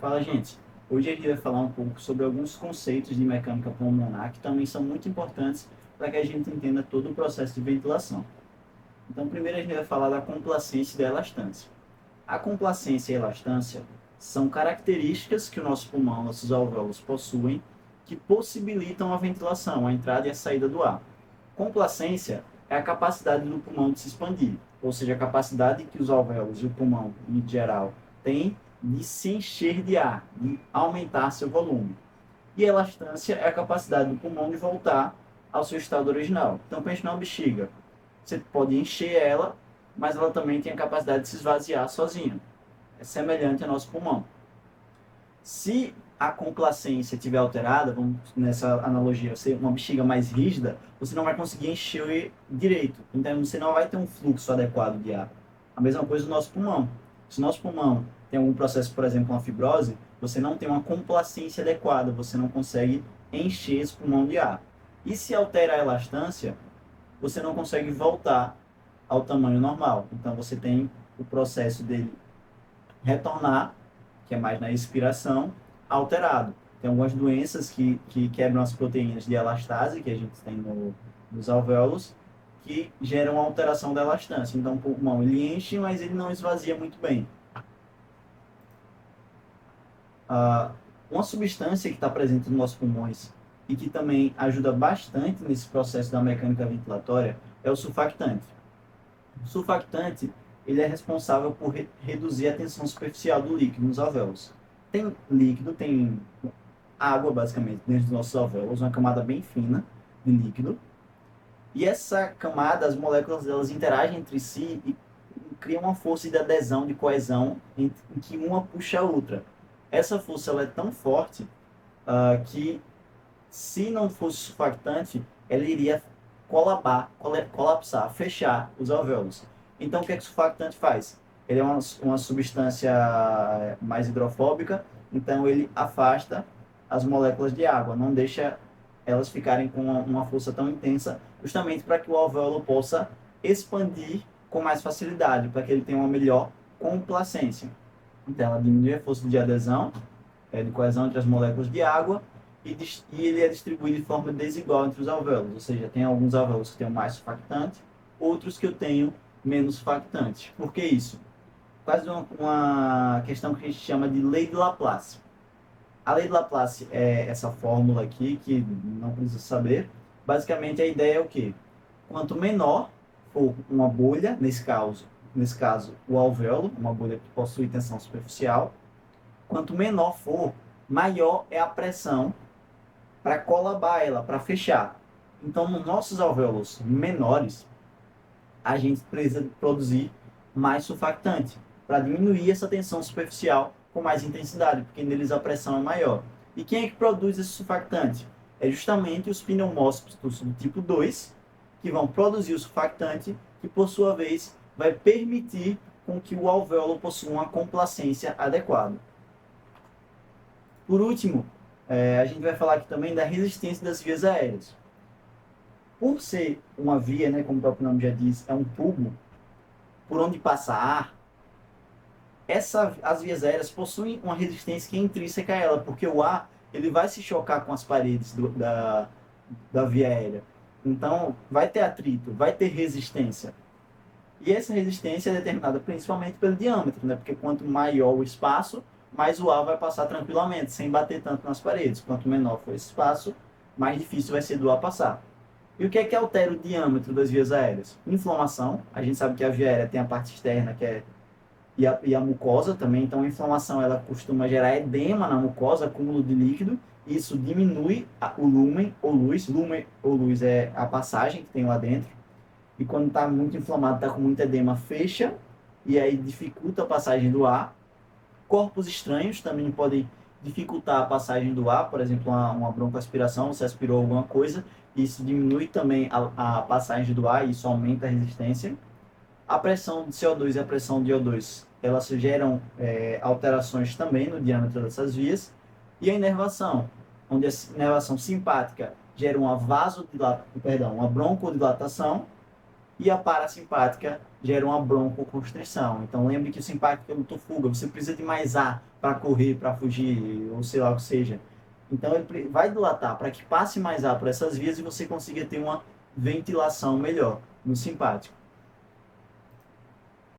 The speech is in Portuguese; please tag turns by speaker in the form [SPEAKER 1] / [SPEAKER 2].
[SPEAKER 1] Fala, gente. Hoje a gente vai falar um pouco sobre alguns conceitos de mecânica pulmonar que também são muito importantes para que a gente entenda todo o processo de ventilação. Então, primeiro a gente vai falar da complacência e da elastância. A complacência e a elastância são características que o nosso pulmão, nossos alvéolos possuem, que possibilitam a ventilação, a entrada e a saída do ar. Complacência é a capacidade do pulmão de se expandir, ou seja, a capacidade que os alvéolos e o pulmão, em geral, têm de se encher de ar, de aumentar seu volume. E a elastância é a capacidade do pulmão de voltar ao seu estado original. Então, pense numa bexiga. Você pode encher ela, mas ela também tem a capacidade de se esvaziar sozinha. É semelhante ao nosso pulmão. Se a complacência estiver alterada, vamos nessa analogia, ser uma bexiga mais rígida, você não vai conseguir encher direito. Então você não vai ter um fluxo adequado de ar. A mesma coisa do nosso pulmão. Se o nosso pulmão tem algum processo, por exemplo, uma fibrose, você não tem uma complacência adequada, você não consegue encher esse pulmão de ar. E se altera a elastância, você não consegue voltar ao tamanho normal. Então você tem o processo dele retornar, que é mais na expiração, alterado. Tem algumas doenças que quebram as proteínas de elastase, que a gente tem nos alvéolos, que geram alteração da elastância. Então, o pulmão ele enche, mas ele não esvazia muito bem. Ah, uma substância que está presente nos nossos pulmões e que também ajuda bastante nesse processo da mecânica ventilatória é o surfactante. O surfactante ele é responsável por reduzir a tensão superficial do líquido nos alvéolos. Tem líquido, tem água, basicamente, dentro dos nossos alvéolos, uma camada bem fina de líquido. E essa camada, as moléculas delas interagem entre si e criam uma força de adesão, de coesão, em que uma puxa a outra. Essa força ela é tão forte que, se não fosse surfactante, ela iria colapsar, fechar os alvéolos. Então, o que é que o surfactante faz? Ele é uma substância mais hidrofóbica, então ele afasta as moléculas de água, não deixa elas ficarem com uma força tão intensa, justamente para que o alvéolo possa expandir com mais facilidade, para que ele tenha uma melhor complacência. Então, ela diminui a força de adesão, de coesão entre as moléculas de água, e ele é distribuído de forma desigual entre os alvéolos, ou seja, tem alguns alvéolos que têm mais surfactante, outros que eu tenho menos surfactante. Por que isso? Quase uma questão que a gente chama de lei de Laplace. A lei de Laplace é essa fórmula aqui, que não precisa saber. Basicamente, a ideia é o quê? Quanto menor for uma bolha, nesse caso o alvéolo, uma bolha que possui tensão superficial, quanto menor for, maior é a pressão para colabar ela, para fechar. Então, nos nossos alvéolos menores, a gente precisa produzir mais surfactante para diminuir essa tensão superficial com mais intensidade, porque neles a pressão é maior. E quem é que produz esse surfactante? É justamente os pneumócitos do tipo 2, que vão produzir o surfactante, que por sua vez vai permitir com que o alvéolo possua uma complacência adequada. Por último, a gente vai falar aqui também da resistência das vias aéreas. Por ser uma via, né, como o próprio nome já diz, é um tubo por onde passa ar, as vias aéreas possuem uma resistência que é intrínseca a ela, porque o ar ele vai se chocar com as paredes da via aérea. Então, vai ter atrito, vai ter resistência. E essa resistência é determinada principalmente pelo diâmetro, né? Porque quanto maior o espaço, mais o ar vai passar tranquilamente, sem bater tanto nas paredes. Quanto menor for esse espaço, mais difícil vai ser do ar passar. E o que é que altera o diâmetro das vias aéreas? Inflamação. A gente sabe que a via aérea tem a parte externa, que é e a mucosa também. Então, a inflamação ela costuma gerar edema na mucosa, acúmulo de líquido. Isso diminui o lumen ou luz. Lumen ou luz é a passagem que tem lá dentro. E quando está muito inflamado, está com muito edema, fecha e aí dificulta a passagem do ar. Corpos estranhos também podem dificultar a passagem do ar, por exemplo, uma broncoaspiração, você aspirou alguma coisa, isso diminui também a passagem do ar e isso aumenta a resistência. A pressão de CO2 e a pressão de O2, elas geram alterações também no diâmetro dessas vias. E a inervação, onde a inervação simpática gera uma broncodilatação e a parasimpática gera uma broncoconstrição. Então lembre que o simpático é luta-fuga, você precisa de mais ar para correr, para fugir, ou sei lá o que seja. Então ele vai dilatar para que passe mais ar por essas vias e você consiga ter uma ventilação melhor no simpático.